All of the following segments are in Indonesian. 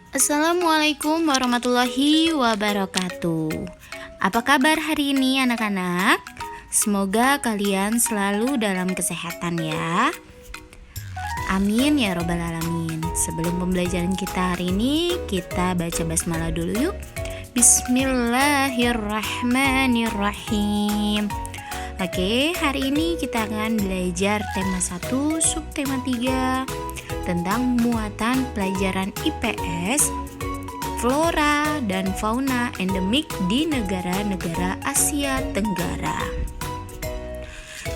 Assalamualaikum warahmatullahi wabarakatuh. Apa kabar hari ini anak-anak? Semoga kalian selalu dalam kesehatan ya. Amin ya robbal alamin. Sebelum pembelajaran kita hari ini, kita baca basmalah dulu yuk. Bismillahirrahmanirrahim. Oke, hari ini kita akan belajar tema 1, subtema 3 tentang muatan pelajaran IPS, flora dan fauna endemik di negara-negara Asia Tenggara.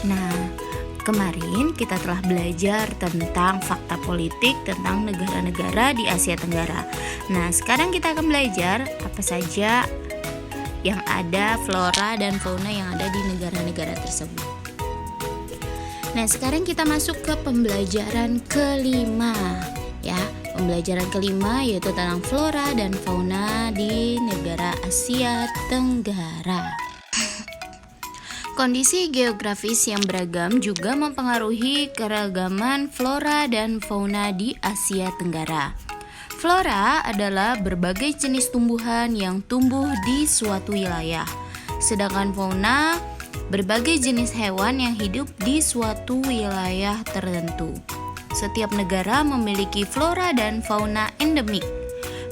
Nah, kemarin kita telah belajar tentang fakta politik tentang negara-negara di Asia Tenggara. Nah, sekarang kita akan belajar apa saja yang ada flora dan fauna yang ada di negara-negara tersebut. Nah, sekarang kita masuk ke pembelajaran kelima ya. Pembelajaran kelima yaitu tentang flora dan fauna di negara Asia Tenggara. Kondisi geografis yang beragam juga mempengaruhi keragaman flora dan fauna di Asia Tenggara. Flora adalah berbagai jenis tumbuhan yang tumbuh di suatu wilayah, sedangkan fauna berbagai jenis hewan yang hidup di suatu wilayah tertentu. Setiap negara memiliki flora dan fauna endemik.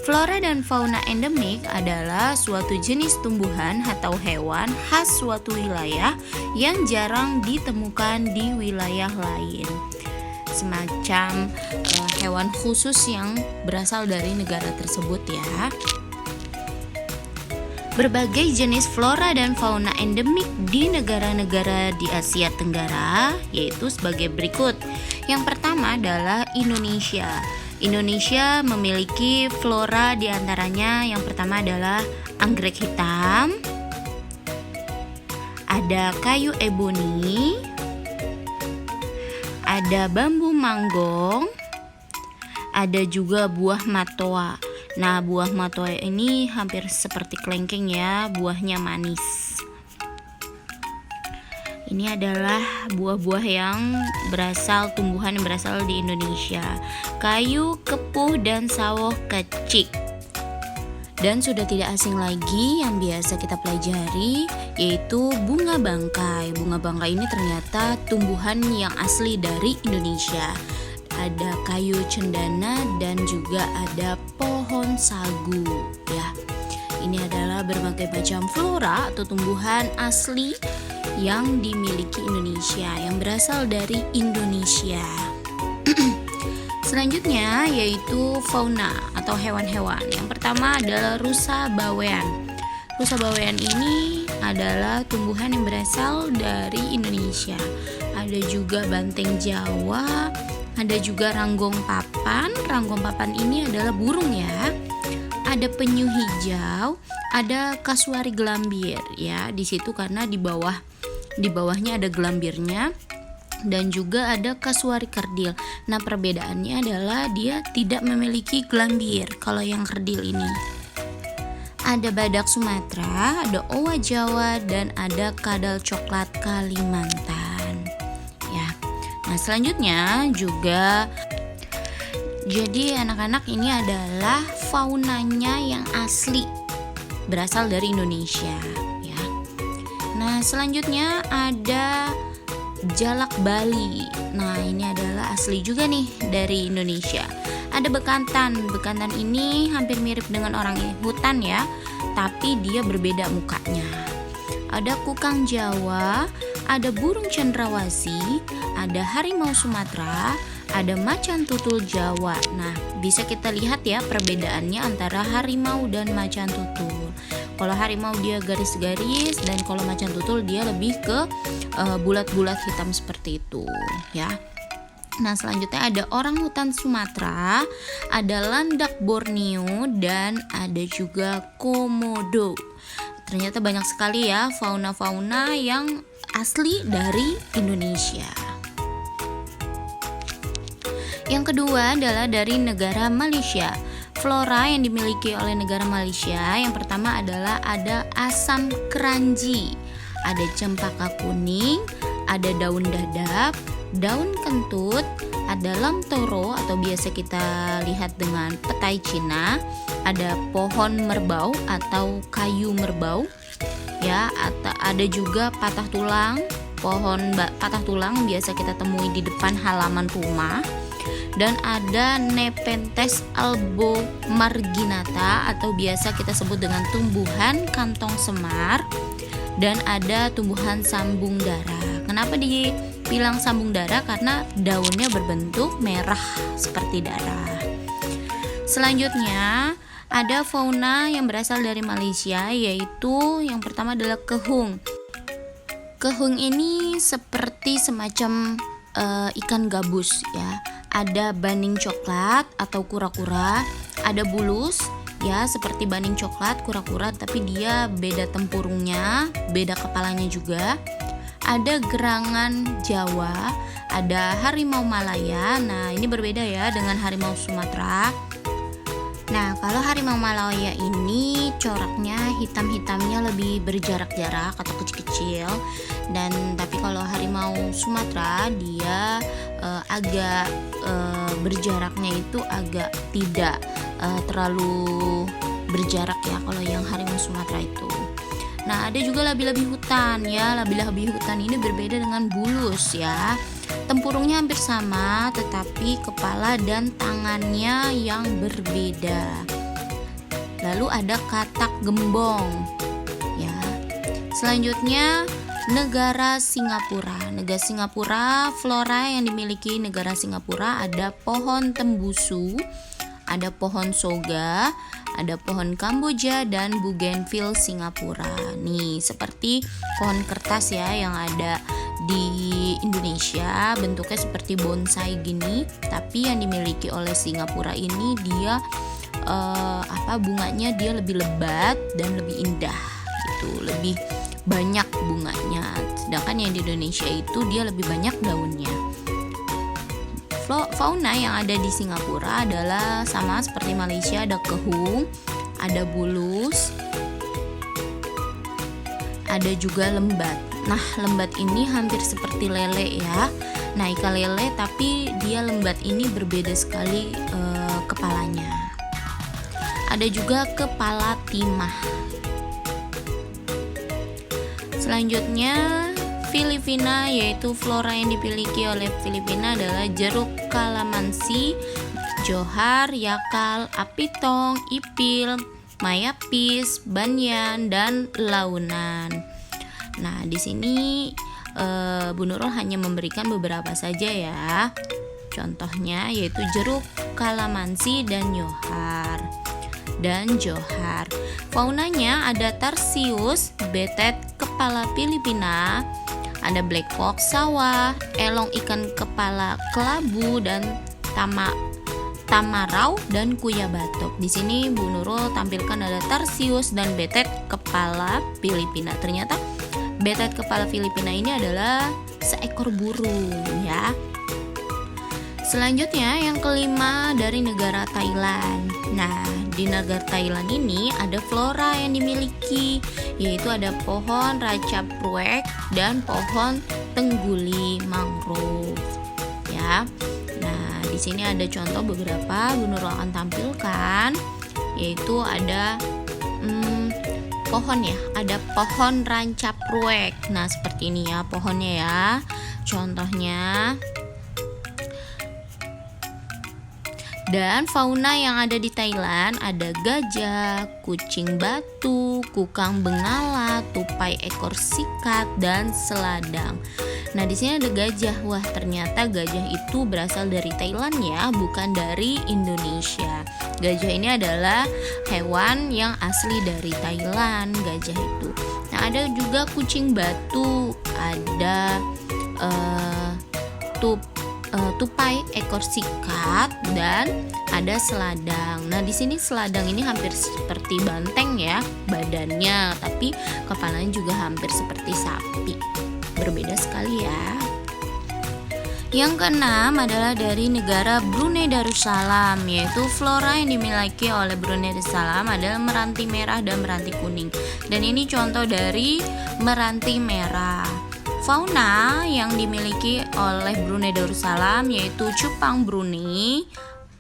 Flora dan fauna endemik adalah suatu jenis tumbuhan atau hewan khas suatu wilayah yang jarang ditemukan di wilayah lain. Semacam hewan khusus yang berasal dari negara tersebut ya. Berbagai jenis flora dan fauna endemik di negara-negara di Asia Tenggara yaitu sebagai berikut. Yang pertama adalah Indonesia. Indonesia memiliki flora diantaranya yang pertama adalah anggrek hitam, ada kayu eboni, ada bambu manggong, ada juga buah matoa. Nah, buah matoa ini hampir seperti kelengkeng ya, buahnya manis. Ini adalah buah-buah yang tumbuhan yang berasal di Indonesia. Kayu, kepuh, dan sawo kecik. Dan sudah tidak asing lagi yang biasa kita pelajari yaitu bunga bangkai. Bunga bangkai ini ternyata tumbuhan yang asli dari Indonesia. Ada kayu cendana dan juga ada pohon sagu ya. Ini adalah berbagai macam flora atau tumbuhan asli yang dimiliki Indonesia yang berasal dari Indonesia. Selanjutnya yaitu fauna atau hewan-hewan. Yang pertama adalah rusa bawean. Rusa bawean ini adalah tumbuhan yang berasal dari Indonesia. Ada juga banteng Jawa, ada juga ranggong papan. Ranggong papan ini adalah burung ya. Ada penyu hijau, ada kasuari gelambir ya. Di situ karena di bawahnya ada gelambirnya, dan juga ada kasuari kerdil. Nah, perbedaannya adalah dia tidak memiliki gelambir kalau yang kerdil ini. Ada badak Sumatera, ada owa Jawa, dan ada kadal coklat Kalimantan ya. Nah, selanjutnya juga jadi anak-anak ini adalah faunanya yang asli berasal dari Indonesia ya. Nah, selanjutnya ada jalak Bali. Nah, ini adalah asli juga nih dari Indonesia. Ada bekantan. Bekantan ini hampir mirip dengan orang hutan ya, tapi dia berbeda mukanya. Ada kukang Jawa, ada burung cendrawasih, ada harimau Sumatera, ada macan tutul Jawa. Nah, bisa kita lihat ya perbedaannya antara harimau dan macan tutul. Kalau harimau dia garis-garis, dan kalau macan tutul dia lebih ke bulat-bulat hitam seperti itu ya. Nah, selanjutnya ada orang hutan Sumatera, ada landak Borneo, dan ada juga komodo. Ternyata banyak sekali ya fauna-fauna yang asli dari Indonesia. Yang kedua adalah dari negara Malaysia. Flora yang dimiliki oleh negara Malaysia yang pertama adalah ada asam keranji, ada cempaka kuning, ada daun dadap, daun kentut, ada lamtoro atau biasa kita lihat dengan petai Cina, ada pohon merbau atau kayu merbau, ya, atau ada juga patah tulang, pohon patah tulang biasa kita temui di depan halaman rumah. Dan ada Nepenthes albomarginata atau biasa kita sebut dengan tumbuhan kantong semar. Dan ada tumbuhan sambung darah. Kenapa dibilang sambung darah? Karena daunnya berbentuk merah seperti darah. Selanjutnya ada fauna yang berasal dari Malaysia, yaitu yang pertama adalah kehung. Kehung ini seperti semacam ikan gabus, ya. Ada baning coklat atau kura-kura, ada bulus, ya, seperti baning coklat, kura-kura, tapi dia beda tempurungnya, beda kepalanya juga. Ada gerangan Jawa, ada harimau Malaya. Nah, ini berbeda ya dengan harimau Sumatera. Nah, kalau harimau Malaya ini coraknya hitam-hitamnya lebih berjarak-jarak atau kecil-kecil. Dan tapi kalau harimau Sumatera dia agak berjaraknya itu agak tidak terlalu berjarak ya kalau yang harimau Sumatera itu. Nah, ada juga labi-labi hutan ya. Labi-labi hutan ini berbeda dengan bulus ya. Tempurungnya hampir sama, tetapi kepala dan tangannya yang berbeda. Lalu ada katak gembong ya. Selanjutnya negara Singapura. Negara Singapura, flora yang dimiliki negara Singapura ada pohon tembusu, ada pohon soga, ada pohon Kamboja dan bougainville Singapura. Nih, seperti pohon kertas ya yang ada di Indonesia, bentuknya seperti bonsai gini, tapi yang dimiliki oleh Singapura ini dia bunganya dia lebih lebat dan lebih indah gitu, lebih banyak bunganya. Sedangkan yang di Indonesia itu dia lebih banyak daunnya. Fauna yang ada di Singapura adalah sama seperti Malaysia, ada kehung, ada bulus, ada juga lembat. Nah, lembat ini hampir seperti lele ya. Nah, ikan lele tapi dia lembat ini berbeda sekali kepalanya. Ada juga kepala timah. Selanjutnya Filipina, yaitu flora yang dimiliki oleh Filipina adalah jeruk kalamansi, johar, yakal, apitong, ipil, mayapis, banyan, dan launan. Nah, di sini Bu Nurul hanya memberikan beberapa saja ya. Contohnya yaitu jeruk kalamansi dan johar. Faunanya ada tarsius, betet kepala Filipina, ada black fox sawah, elong ikan kepala kelabu, dan tamarau dan kuya batok. Di sini Bu Nurul tampilkan ada tarsius dan betet kepala Filipina. Ternyata betet kepala Filipina ini adalah seekor burung ya. Selanjutnya yang kelima dari negara Thailand. Nah, di negara Thailand ini ada flora yang dimiliki, yaitu ada pohon raja pruek dan pohon tengguli mangrove ya. Nah, di sini ada contoh beberapa Bu Nurul akan tampilkan, yaitu ada pohon ya, ada pohon ranca pruek. Nah, seperti ini ya pohonnya ya. Contohnya. Dan fauna yang ada di Thailand ada gajah, kucing batu, kukang bengala, tupai ekor sikat, dan seladang. Nah, di sini ada gajah. Wah, ternyata gajah itu berasal dari Thailand ya, bukan dari Indonesia. Gajah ini adalah hewan yang asli dari Thailand, gajah itu. Nah, ada juga kucing batu, ada tupai ekor sikat, dan ada seladang. Nah, di sini seladang ini hampir seperti banteng ya badannya, tapi kepalanya juga hampir seperti sapi. Berbeda sekali ya. Yang keenam adalah dari negara Brunei Darussalam, yaitu flora yang dimiliki oleh Brunei Darussalam adalah meranti merah dan meranti kuning. Dan ini contoh dari meranti merah. fauna yang dimiliki oleh Brunei Darussalam yaitu cupang Brunei,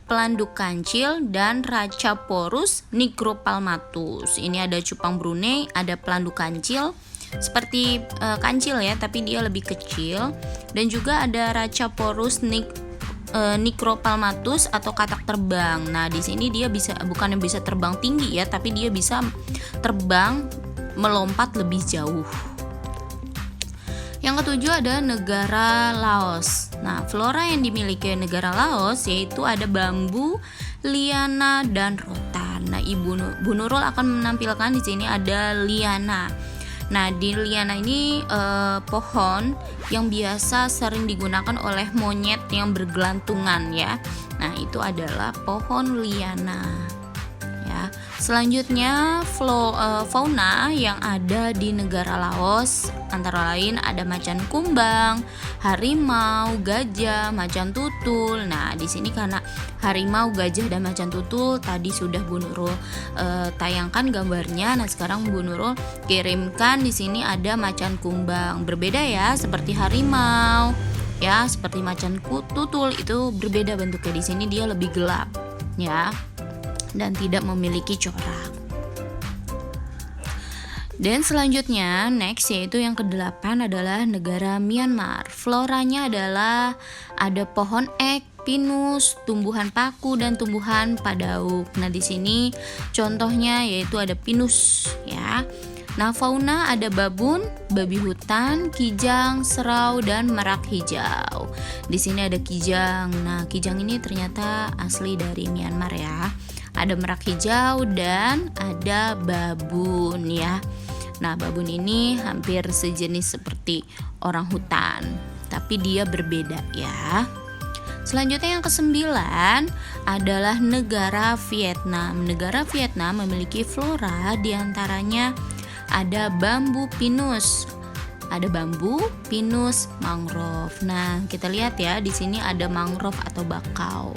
pelanduk kancil, dan Rhachaporus nigropalmatus. Ini ada cupang Brunei, ada pelanduk kancil seperti kancil ya, tapi dia lebih kecil, dan juga ada Rhachaporus nigropalmatus atau katak terbang. Nah, di sini dia bukan bisa terbang tinggi ya, tapi dia bisa terbang melompat lebih jauh. Yang ketujuh ada negara Laos. Nah, flora yang dimiliki negara Laos yaitu ada bambu, liana, dan rotan. Nah, Bu Nurul akan menampilkan di sini ada liana. Nah, di liana ini pohon yang biasa sering digunakan oleh monyet yang bergelantungan ya. Nah, itu adalah pohon liana. Ya. Selanjutnya fauna yang ada di negara Laos antara lain ada macan kumbang, harimau, gajah, macan tutul. Nah, di sini karena harimau, gajah, dan macan tutul tadi sudah Bu Nurul tayangkan gambarnya. Nah, sekarang Bu Nurul kirimkan di sini ada macan kumbang. Berbeda ya, seperti harimau. Ya, seperti macan tutul itu berbeda bentuknya. Di sini dia lebih gelap ya, dan tidak memiliki corak. Dan selanjutnya next yaitu yang ke-8 adalah negara Myanmar. Floranya adalah ada pohon ek, pinus, tumbuhan paku, dan tumbuhan padauk. Nah, di sini contohnya yaitu ada pinus ya. Nah, fauna ada babun, babi hutan, kijang, serau, dan merak hijau. Di sini ada kijang. Nah, kijang ini ternyata asli dari Myanmar ya. Ada merak hijau dan ada babun ya. Nah, babun ini hampir sejenis seperti orang hutan, tapi dia berbeda ya. Selanjutnya yang ke-9 adalah negara Vietnam. Negara Vietnam memiliki flora diantaranya ada bambu pinus. Ada bambu, pinus, mangrove. Nah, kita lihat ya, di sini ada mangrove atau bakau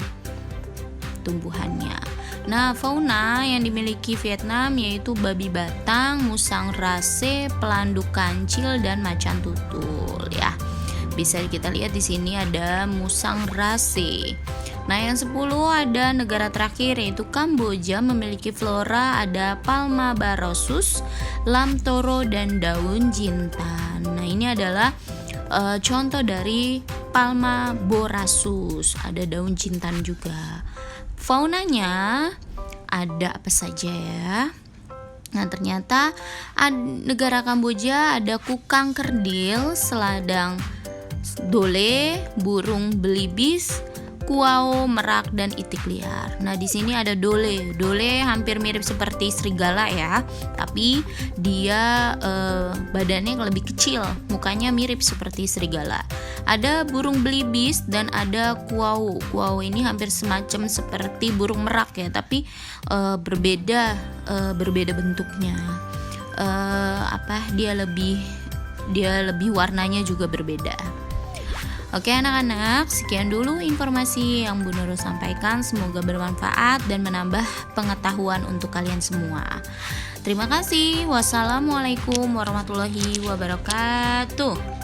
tumbuhannya. Nah, fauna yang dimiliki Vietnam yaitu babi batang, musang rase, pelanduk kancil, dan macan tutul ya. Bisa kita lihat di sini ada musang rase. Nah, yang 10 ada negara terakhir yaitu Kamboja, memiliki flora ada Palma barosus, lam toro, dan daun jintan. Nah, ini adalah contoh dari Palma borasus, ada daun jintan juga. Faunanya ada apa saja ya? Nah, ternyata negara Kamboja ada kukang kerdil, seladang dole, burung belibis, kuau, merak, dan itik liar. Nah, di sini ada dole. Dole hampir mirip seperti serigala ya, tapi dia badannya lebih kecil, mukanya mirip seperti serigala. Ada burung belibis dan ada kuau. Kuau ini hampir semacam seperti burung merak ya, tapi berbeda bentuknya. Dia lebih warnanya juga berbeda. Oke anak-anak, sekian dulu informasi yang Bu Nurul sampaikan. Semoga bermanfaat dan menambah pengetahuan untuk kalian semua. Terima kasih. Wassalamualaikum warahmatullahi wabarakatuh.